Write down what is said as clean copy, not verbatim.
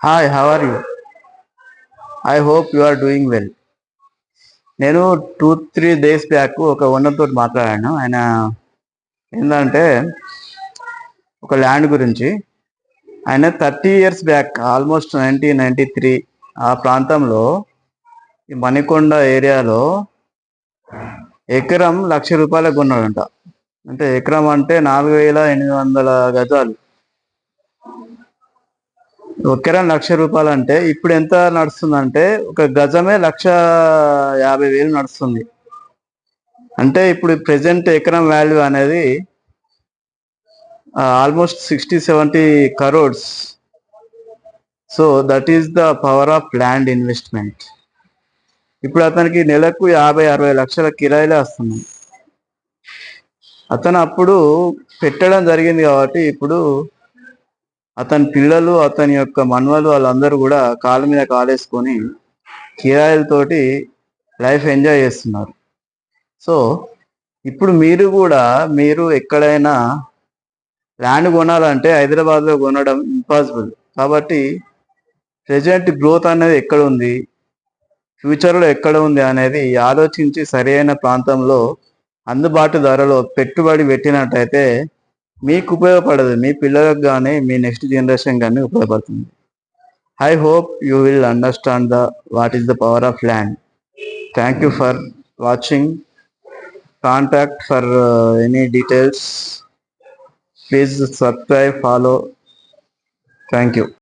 Hi, how are you? I hope you are doing well. నేను 2-3 days back ఒక owner తోటి మాట్లాడాను. ఆయన ఏంటంటే ఒక ల్యాండ్ గురించి. ఆయన 30 years బ్యాక్, ఆల్మోస్ట్ 1993 ఆ ప్రాంతంలో, ఈ మణికొండ ఏరియాలో ఎకరం ₹1,00,000 కొన్నాడంట. అంటే ఎకరం అంటే 4,800 గజాలు. ఎకరం ₹1,00,000 అంటే ఇప్పుడు ఎంత నడుస్తుందంటే ఒక గజమే 1,50,000 నడుస్తుంది. అంటే ఇప్పుడు ప్రెసెంట్ ఎకరం వాల్యూ అనేది almost 60-70 crores. So that is the power of land investment. ఇప్పుడు అతనికి నెలకు 50-60 లక్షల కిరాయిలే వస్తున్నాయి. అతను అప్పుడు పెట్టడం జరిగింది కాబట్టి ఇప్పుడు అతని పిల్లలు, అతని యొక్క మన్వలు వాళ్ళందరూ కూడా కాళ్ళ మీద కాలేసుకొని కిరాయిలతోటి లైఫ్ ఎంజాయ్ చేస్తున్నారు. సో ఇప్పుడు మీరు ఎక్కడైనా ల్యాండ్ కొనాలంటే హైదరాబాద్లో కొనడం ఇంపాసిబుల్. కాబట్టి ప్రెజెంట్ గ్రోత్ అనేది ఎక్కడ ఉంది, ఫ్యూచర్లో ఎక్కడ ఉంది అనేది ఆలోచించి సరైన ప్రాంతంలో అందుబాటు ధరలో పెట్టుబడి పెట్టినట్టయితే మీకు ఉపయోగపడదు, మీ పిల్లలకు కానీ మీ నెక్స్ట్ జనరేషన్ కానీ ఉపయోగపడుతుంది. I hope you will understand what is the power of land. Thank you for watching. Contact for any details. Please subscribe, follow. Thank you.